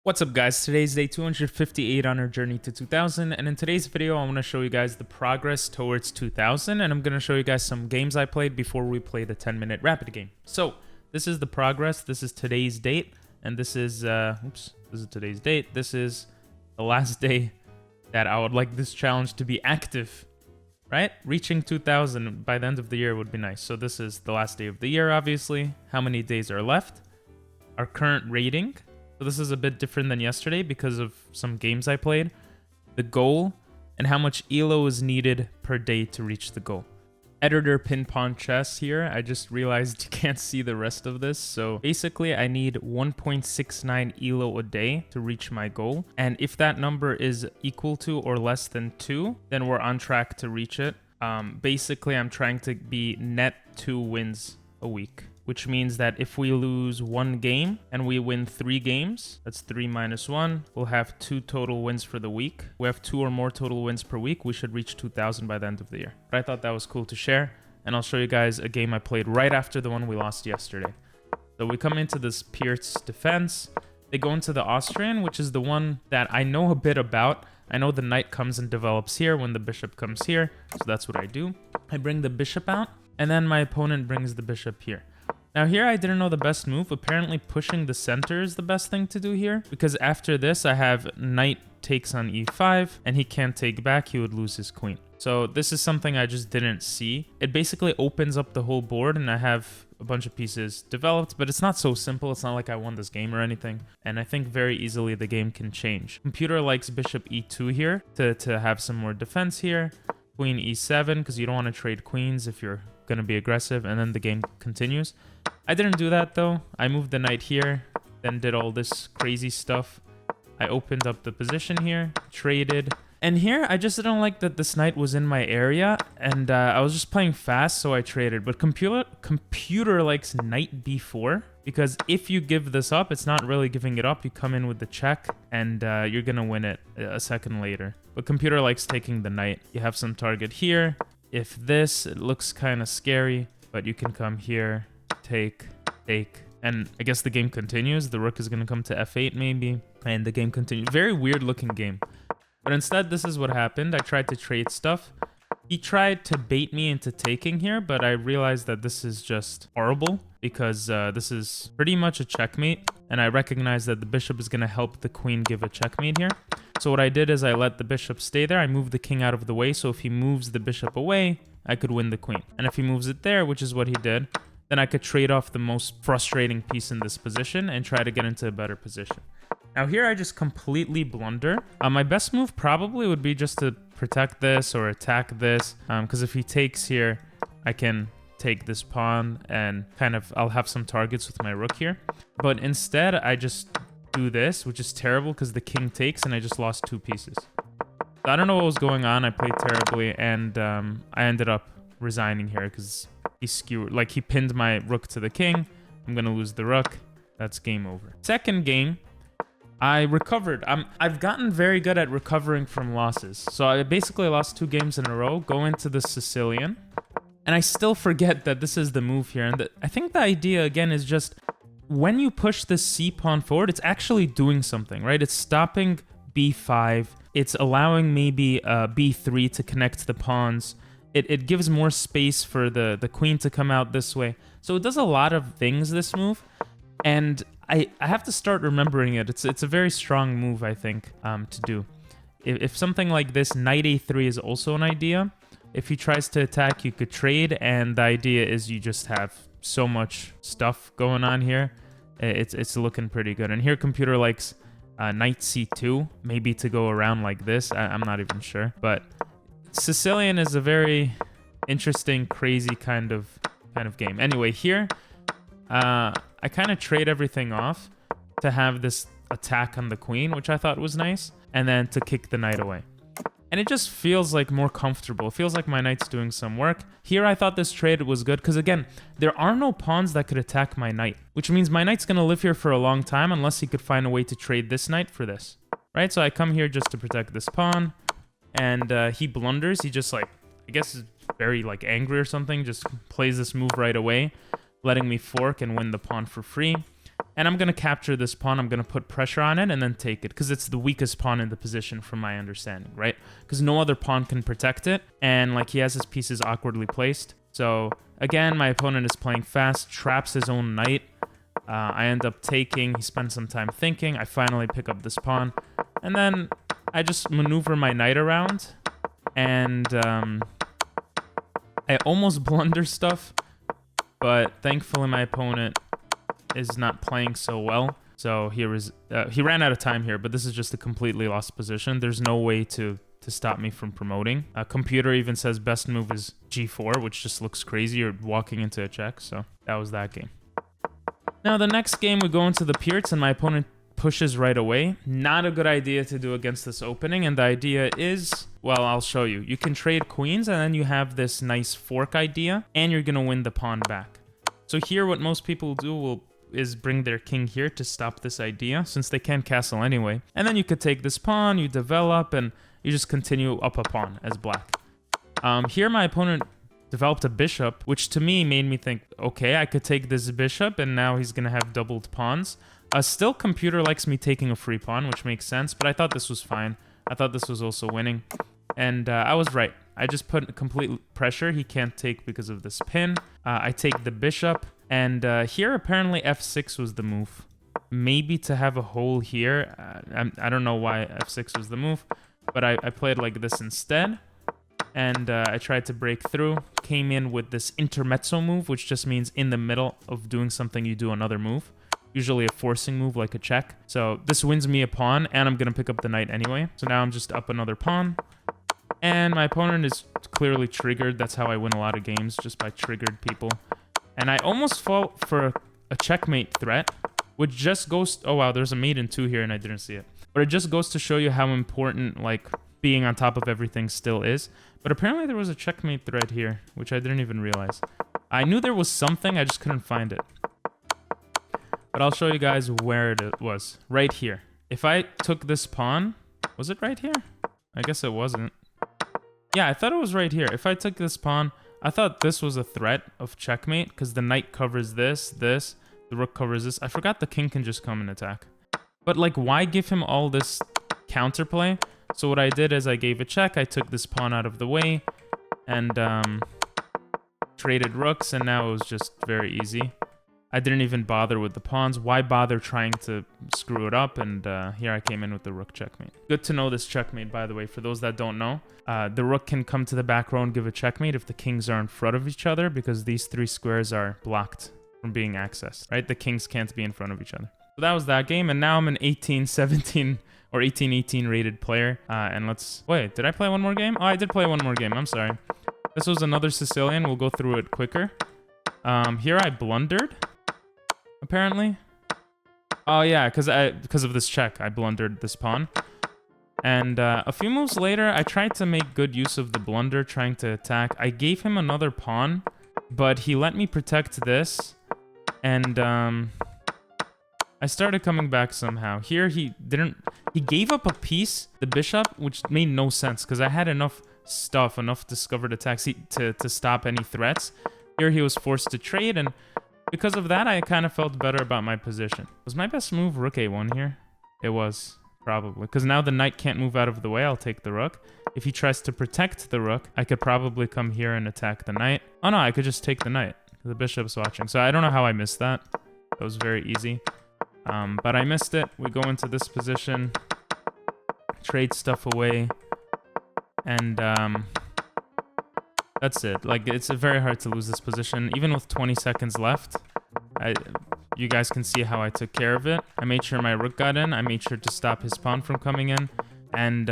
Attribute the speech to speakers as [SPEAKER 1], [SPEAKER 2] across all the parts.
[SPEAKER 1] What's up guys, today's day 258 on our journey to 2000, and in today's video I want to show you guys the progress towards 2000, and I'm going to show you guys some games I played before we play the 10-minute rapid game. So this is the progress, this is today's date, and this is today's date. This is the last day that I would like this challenge to be active, right? Reaching 2000 by the end of the year would be nice. So this is the last day of the year, obviously. How many days are left? Our current rating. So this is a bit different than yesterday because of some games I played. The goal and how much ELO is needed per day to reach the goal. Editor pin pawn chess here. I just realized you can't see the rest of this. So basically I need 1.69 ELO a day to reach my goal. And if that number is equal to or less than 2, then we're on track to reach it. Basically I'm trying to be net 2 wins a week, which means that if we lose 1 game and we win 3 games, that's 3 minus 1, we'll have 2 total wins for the week. We have 2 or more total wins per week. We should reach 2000 by the end of the year. But I thought that was cool to share, and I'll show you guys a game I played right after the one we lost yesterday. So we come into this Pierce defense. They go into the Austrian, which is the one that I know a bit about. I know the knight comes and develops here when the bishop comes here, so that's what I do. I bring the bishop out, and then my opponent brings the bishop here. Now here I didn't know the best move. Apparently pushing the center is the best thing to do here, because after this I have knight takes on e5 and he can't take back, he would lose his queen. So this is something I just didn't see. It basically opens up the whole board and I have a bunch of pieces developed, but it's not so simple. It's not like I won this game or anything. And I think very easily the game can change. Computer likes bishop e2 here to have some more defense here. Queen e7, because you don't want to trade queens if you're going to be aggressive, and then the game continues. I didn't do that though. I moved the knight here, then did all this crazy stuff. I opened up the position here, traded. And here, I just didn't like that this knight was in my area, and I was just playing fast, so I traded. But computer likes knight b4, because if you give this up, it's not really giving it up. You come in with the check, and you're going to win it a second later. But computer likes taking the knight. You have some target here. If this, it looks kind of scary, but you can come here, take, and I guess the game continues. The rook is going to come to f8 maybe, and the game continues. Very weird looking game. But instead, this is what happened. I tried to trade stuff. He tried to bait me into taking here, but I realized that this is just horrible because this is pretty much a checkmate. And I recognize that the bishop is going to help the queen give a checkmate here. So what I did is I let the bishop stay there. I moved the king out of the way. So if he moves the bishop away, I could win the queen. And if he moves it there, which is what he did, then I could trade off the most frustrating piece in this position and try to get into a better position. Now here I just completely blunder. My best move probably would be just to protect this or attack this, because if he takes here, I can take this pawn and I'll have some targets with my rook here. But instead I just do this, which is terrible because the king takes and I just lost 2 pieces. So I don't know what was going on. I played terribly, and I ended up resigning here because he skewered, like he pinned my rook to the king. I'm gonna lose the rook. That's game over. Second game, I recovered. I've gotten very good at recovering from losses. So I basically lost 2 games in a row, go into the Sicilian, and I still forget that this is the move here. And I think the idea again is just when you push the c pawn forward, it's actually doing something, right? It's stopping b5. It's allowing maybe b3 to connect the pawns. It gives more space for the queen to come out this way. So it does a lot of things, this move. And I have to start remembering it. It's a very strong move, I think, to do. If something like this, knight a3 is also an idea. If he tries to attack, you could trade. And the idea is you just have so much stuff going on here. It's looking pretty good. And here computer likes knight c2, maybe to go around like this. I'm not even sure. But Sicilian is a very interesting, crazy kind of game. Anyway, here I kind of trade everything off to have this attack on the queen, which I thought was nice, and then to kick the knight away. And it just feels like more comfortable. It feels like my knight's doing some work. Here I thought this trade was good because, again, there are no pawns that could attack my knight, which means my knight's going to live here for a long time unless he could find a way to trade this knight for this, right? So I come here just to protect this pawn, and he blunders. He just, like, I guess is very, like, angry or something, just plays this move right away, letting me fork and win the pawn for free. And I'm going to capture this pawn. I'm going to put pressure on it and then take it because it's the weakest pawn in the position from my understanding, right? Because no other pawn can protect it. And like he has his pieces awkwardly placed. So again, my opponent is playing fast, traps his own knight. I end up taking. He spends some time thinking. I finally pick up this pawn. And then I just maneuver my knight around. And I almost blunder stuff. But thankfully my opponent is not playing so well. So he ran out of time here, but this is just a completely lost position. There's no way to stop me from promoting. Computer even says best move is g4, which just looks crazy. You're walking into a check, so that was that game. Now the next game we go into the Pierts and my opponent pushes right away. Not a good idea to do against this opening, and the idea is, well, I'll show you. You can trade queens and then you have this nice fork idea and you're gonna win the pawn back. So here what most people do is bring their king here to stop this idea, since they can't castle anyway. And then you could take this pawn, you develop, and you just continue up a pawn as black. Here my opponent developed a bishop, which to me made me think, okay, I could take this bishop, and now he's going to have doubled pawns. Still, computer likes me taking a free pawn, which makes sense, but I thought this was fine. I thought this was also winning. And I was right. I just put complete pressure. He can't take because of this pin. I take the bishop. And here, apparently, f6 was the move. Maybe to have a hole here. I don't know why f6 was the move. But I played like this instead. And I tried to break through. Came in with this intermezzo move, which just means in the middle of doing something, you do another move. Usually a forcing move like a check. So this wins me a pawn, and I'm going to pick up the knight anyway. So now I'm just up another pawn. And my opponent is clearly triggered. That's how I win a lot of games, just by triggered people. And I almost fall for a checkmate threat, which just goes... Oh, wow, there's a mate in 2 here, and I didn't see it. But it just goes to show you how important, like, being on top of everything still is. But apparently there was a checkmate threat here, which I didn't even realize. I knew there was something, I just couldn't find it. But I'll show you guys where it was. Right here. If I took this pawn... Was it right here? I guess it wasn't. Yeah, I thought it was right here. If I took this pawn... I thought this was a threat of checkmate because the knight covers this, the rook covers this. I forgot the king can just come and attack. But like, why give him all this counterplay? So what I did is I gave a check, I took this pawn out of the way, and traded rooks, and now it was just very easy. I didn't even bother with the pawns. Why bother trying to screw it up? And here I came in with the rook checkmate. Good to know this checkmate, by the way, for those that don't know. The rook can come to the back row and give a checkmate if the kings are in front of each other, because these 3 squares are blocked from being accessed, right? The kings can't be in front of each other. So that was that game, and now I'm an 18-17 or 18-18 rated player. And let's... Wait, did I play one more game? Oh, I did play one more game. I'm sorry. This was another Sicilian. We'll go through it quicker. Here I blundered. Apparently. Oh yeah, because of this check, I blundered this pawn. And a few moves later, I tried to make good use of the blunder, trying to attack. I gave him another pawn, but he let me protect this. And I started coming back somehow. Here he gave up a piece, the bishop, which made no sense, because I had enough stuff, enough discovered attacks to stop any threats. Here he was forced to trade, and because of that, I kind of felt better about my position. Was my best move rook a1 here? It was, probably. Because now the knight can't move out of the way, I'll take the rook. If he tries to protect the rook, I could probably come here and attack the knight. Oh no, I could just take the knight. The bishop's watching. So I don't know how I missed that. That was very easy. But I missed it. We go into this position. Trade stuff away. And that's it. Like, it's very hard to lose this position. Even with 20 seconds left, you guys can see how I took care of it. I made sure my rook got in. I made sure to stop his pawn from coming in. And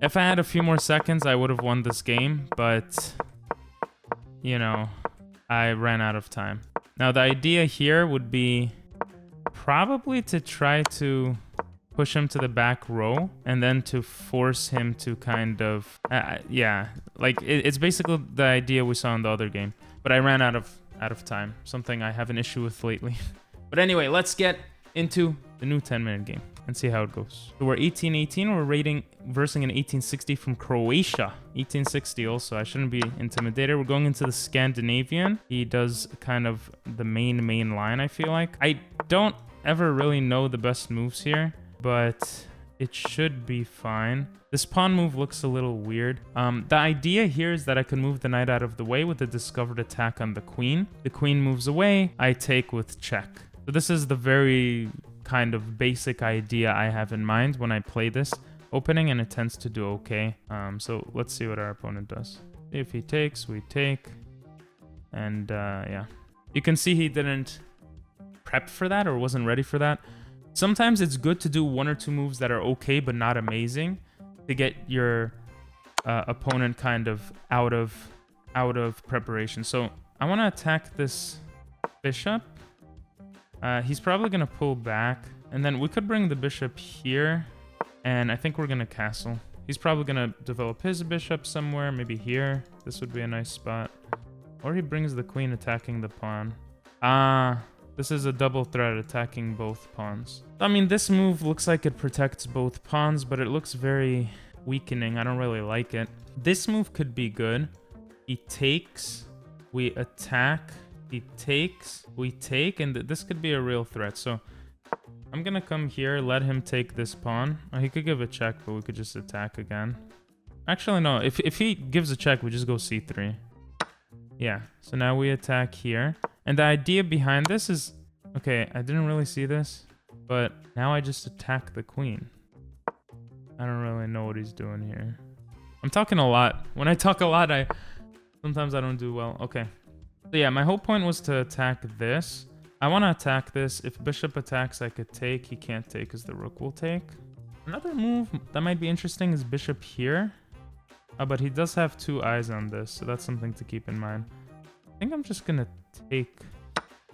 [SPEAKER 1] if I had a few more seconds, I would have won this game. But, you know, I ran out of time. Now, the idea here would be probably to try to push him to the back row and then to force him to kind of yeah, like it's basically the idea we saw in the other game, but I ran out of time, something I have an issue with lately. But anyway, let's get into the new 10-minute game and see how it goes. So we're 18-18. We're versing an 1860 from Croatia. 1860 also. I shouldn't be intimidated. We're going into the Scandinavian. He does kind of the main line, I feel like. I don't ever really know the best moves here, but it should be fine. This pawn move looks a little weird. The idea here is that I can move the knight out of the way with the discovered attack on the queen. The queen moves away, I take with check. So this is the very kind of basic idea I have in mind when I play this opening, and it tends to do okay. So let's see what our opponent does. If he takes, we take. And yeah. You can see he didn't prep for that or wasn't ready for that. Sometimes it's good to do one or two moves that are okay but not amazing to get your opponent kind of out of preparation. So I want to attack this bishop. He's probably going to pull back, and then we could bring the bishop here, and I think we're going to castle. He's probably going to develop his bishop somewhere, maybe here. This would be a nice spot. Or he brings the queen attacking the pawn. This is a double threat attacking both pawns. I mean, this move looks like it protects both pawns, but it looks very weakening. I don't really like it. This move could be good. He takes, we attack, he takes, we take, and this could be a real threat. So I'm gonna come here, let him take this pawn. He could give a check, but we could just attack again. Actually, no. If he gives a check, we just go c3. Yeah, so now we attack here. And the idea behind this is... Okay, I didn't really see this, but now I just attack the queen. I don't really know what he's doing here. I'm talking a lot. When I talk a lot, sometimes I don't do well. Okay. So yeah, my whole point was to attack this. I want to attack this. If bishop attacks, I could take. He can't take because the rook will take. Another move that might be interesting is bishop here. But he does have two eyes on this, so that's something to keep in mind. I think I'm just gonna take...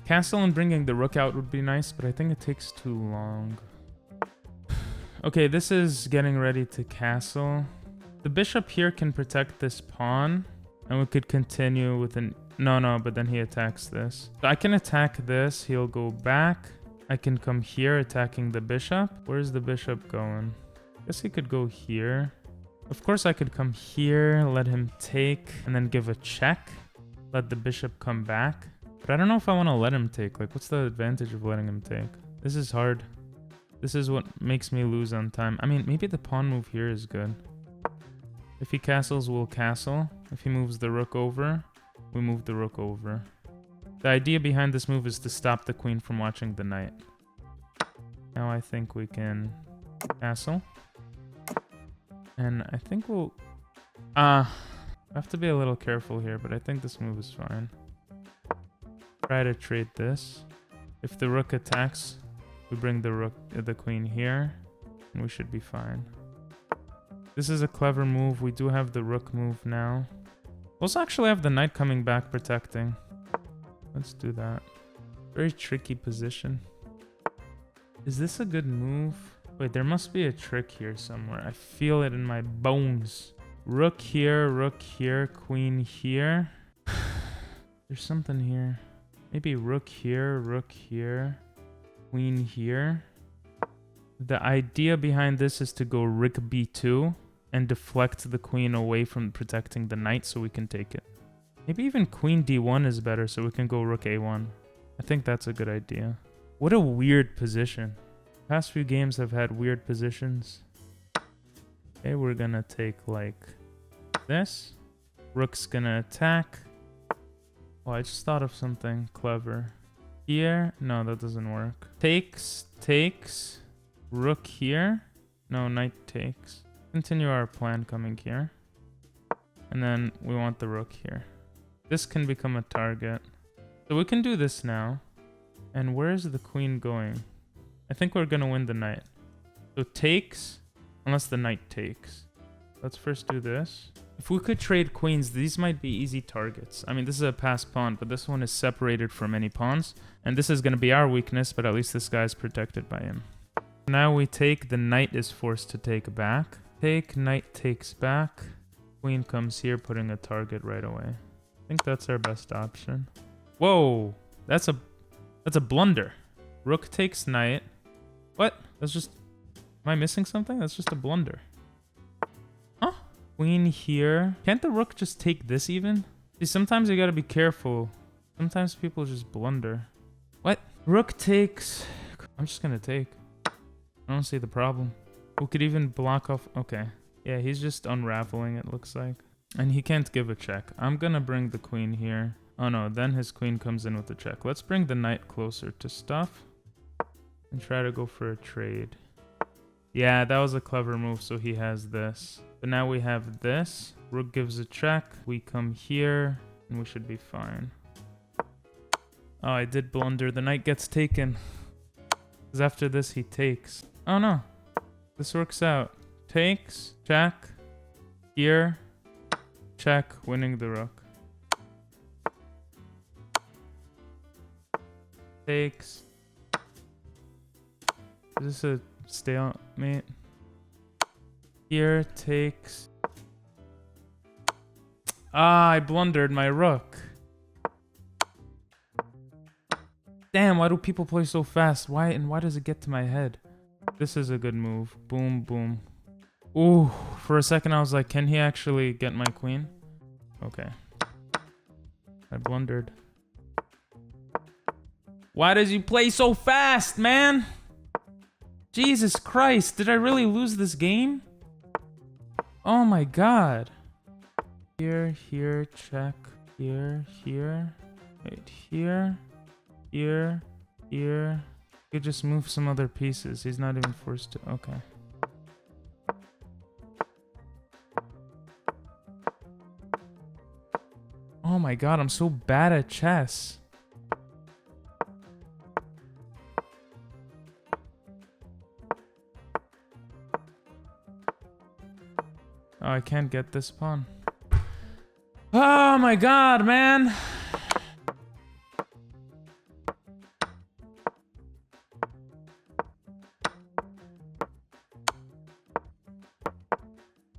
[SPEAKER 1] Castle and bringing the rook out would be nice, but I think it takes too long. Okay, this is getting ready to castle. The bishop here can protect this pawn, and we could continue with an... No, but then he attacks this. So I can attack this, he'll go back. I can come here attacking the bishop. Where's the bishop going? I guess he could go here. Of course, I could come here, let him take, and then give a check. Let the bishop come back. But I don't know if I want to let him take. Like, what's the advantage of letting him take? This is hard. This is what makes me lose on time. I mean, maybe the pawn move here is good. If he castles, we'll castle. If he moves the rook over, we move the rook over. The idea behind this move is to stop the queen from watching the knight. Now I think we can castle. And I think we'll... I have to be a little careful here, but I think this move is fine. Try to trade this. If the rook attacks, we bring the queen here, and we should be fine. This is a clever move. We do have the rook move now. We also actually have the knight coming back protecting. Let's do that. Very tricky position. Is this a good move? Wait, there must be a trick here somewhere. I feel it in my bones. Rook here, queen here. There's something here. Maybe rook here, queen here. The idea behind this is to go rook b2 and deflect the queen away from protecting the knight so we can take it. Maybe even queen d1 is better so we can go rook a1. I think that's a good idea. What a weird position. Past few games have had weird positions. Okay, we're gonna take like this. Rook's gonna attack. Oh, I just thought of something clever. Here? No, that doesn't work. Takes. Rook here. No, knight takes. Continue our plan coming here. And then we want the rook here. This can become a target. So we can do this now. And where's the queen going? I think we're gonna win the knight. So takes, unless the knight takes. Let's first do this. If we could trade queens, these might be easy targets. I mean, this is a passed pawn, but this one is separated from any pawns. And this is gonna be our weakness, but at least this guy's protected by him. Now we take, the knight is forced to take back. Take, knight takes back. Queen comes here, putting a target right away. I think that's our best option. Whoa, that's a blunder. Rook takes knight. What? That's just... Am I missing something? That's just a blunder. Huh? Queen here. Can't the rook just take this even? See, sometimes you gotta be careful. Sometimes people just blunder. What? Rook takes... I'm just gonna take. I don't see the problem. Who could even block off... Okay. Yeah, he's just unraveling, it looks like. And he can't give a check. I'm gonna bring the queen here. Oh no, then his queen comes in with the check. Let's bring the knight closer to stuff. And try to go for a trade. Yeah, that was a clever move, so he has this. But now we have this. Rook gives a check. We come here, and we should be fine. Oh, I did blunder. The knight gets taken. Because after this, he takes. Oh no. This works out. Takes, check, here, check, winning the rook. Takes. Is this a stalemate? Here, takes. Ah, I blundered my rook. Damn, why do people play so fast? Why does it get to my head? This is a good move. Boom, boom. Ooh, for a second I was like, can he actually get my queen? Okay. I blundered. Why does he play so fast, man? Jesus Christ, did I really lose this game? Oh my god. Here, here, check. Here, here. Wait, here. Here, here. You could just move some other pieces. He's not even forced to. Okay. Oh my god, I'm so bad at chess. Oh, I can't get this pawn. Oh my god, man.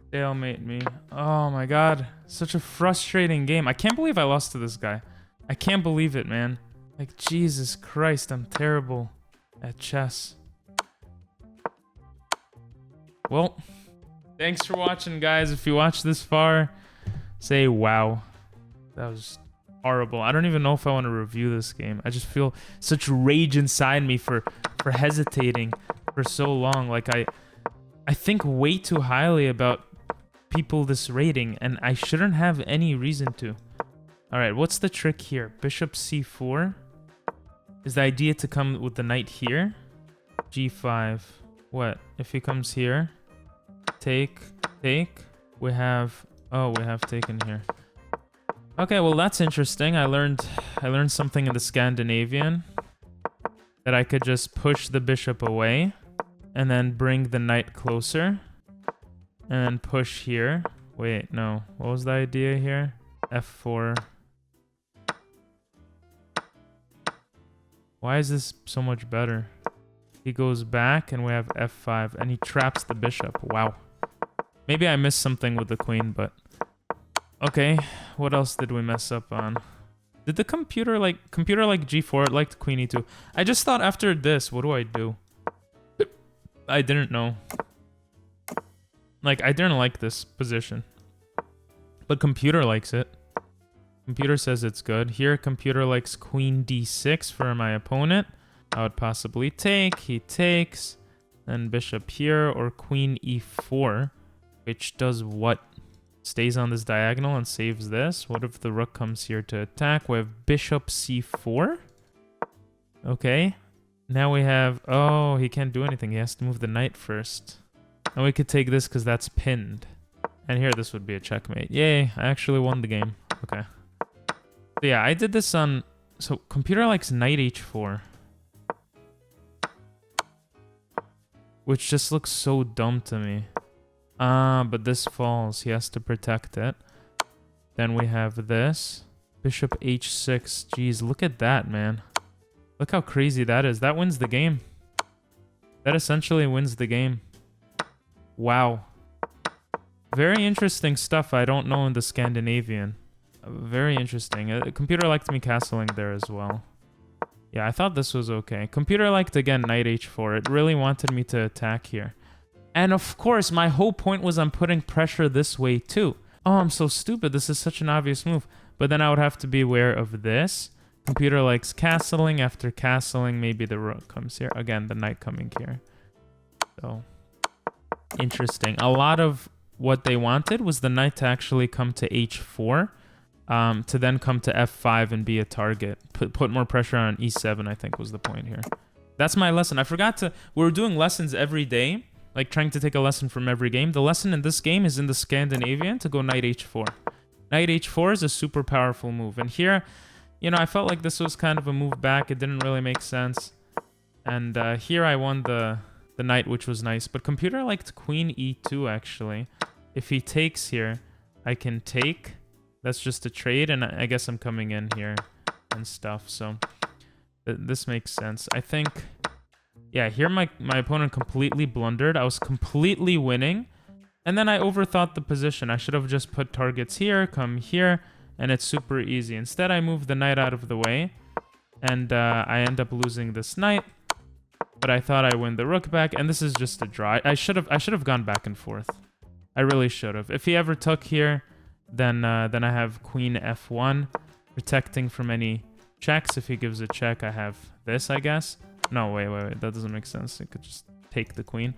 [SPEAKER 1] Stalemate me. Oh my god. Such a frustrating game. I can't believe I lost to this guy. I can't believe it, man. Like, Jesus Christ, I'm terrible at chess. Well, thanks for watching, guys. If you watched this far, say wow. That was horrible. I don't even know if I want to review this game. I just feel such rage inside me for hesitating for so long. Like, I think way too highly about people this rating, and I shouldn't have any reason to. Alright, what's the trick here? Bishop c4. Is the idea to come with the knight here? g5. What? If he comes here? Take, take. We have... Oh, we have taken here. Okay, well that's interesting. I learned something in the Scandinavian. That I could just push the bishop away. And then bring the knight closer. And then push here. Wait, no. What was the idea here? f4. Why is this so much better? He goes back and we have f5. And he traps the bishop. Wow. Maybe I missed something with the queen, but... Okay, what else did we mess up on? Did the computer like g4? It liked queen e2. I just thought after this, what do I do? I didn't know. Like, I didn't like this position. But computer likes it. Computer says it's good. Here, computer likes queen d6 for my opponent. I would possibly take. He takes. Then bishop here, or queen e4. Which does what? Stays on this diagonal and saves this. What if the rook comes here to attack? We have bishop c4. Okay. Now we have... Oh, he can't do anything. He has to move the knight first. And we could take this because that's pinned. And here, this would be a checkmate. Yay, I actually won the game. Okay. So yeah, I did this on... So, computer likes knight h4. Which just looks so dumb to me. But this falls. He has to protect it. Then we have this. Bishop h6. Jeez, look at that, man. Look how crazy that is. That wins the game. That essentially wins the game. Wow. Very interesting stuff I don't know in the Scandinavian. Very interesting. Computer liked me castling there as well. Yeah, I thought this was okay. Computer liked, again, knight h4. It really wanted me to attack here. And of course, my whole point was I'm putting pressure this way too. Oh, I'm so stupid. This is such an obvious move. But then I would have to be aware of this. Computer likes castling. After castling, maybe the rook comes here. Again, the knight coming here. So, interesting. A lot of what they wanted was the knight to actually come to h4, to then come to f5 and be a target. Put more pressure on e7, I think was the point here. That's my lesson. I forgot to... We were doing lessons every day, like trying to take a lesson from every game. The lesson in this game is in the Scandinavian to go knight h4. Knight h4 is a super powerful move. And here, you know, I felt like this was kind of a move back. It didn't really make sense. And here I won the knight, which was nice. But computer liked queen e2, actually. If he takes here, I can take. That's just a trade, and I guess I'm coming in here and stuff. So this makes sense. I think, yeah, here my opponent completely blundered. I was completely winning. And then I overthought the position. I should have just put targets here, come here, and it's super easy. Instead, I move the knight out of the way, and I end up losing this knight. But I thought I win the rook back, and this is just a draw. I should have gone back and forth. I really should have. If he ever took here, then I have queen f1, protecting from any checks. If he gives a check, I have this, I guess. No, wait. That doesn't make sense. I could just take the queen.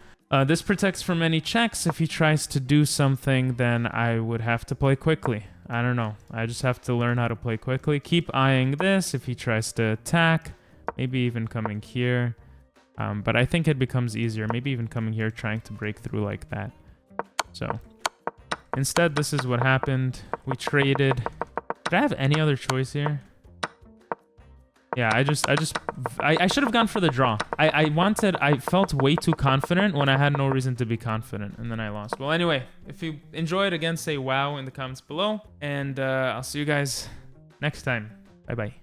[SPEAKER 1] This protects from any checks. If he tries to do something, then I would have to play quickly. I don't know. I just have to learn how to play quickly. Keep eyeing this. If he tries to attack, maybe even coming here. But I think it becomes easier. Maybe even coming here, trying to break through like that. So instead, this is what happened. We traded. Did I have any other choice here? Yeah, I should have gone for the draw. I felt way too confident when I had no reason to be confident, and then I lost. Well, anyway, if you enjoyed, again, say wow in the comments below, and I'll see you guys next time. Bye-bye.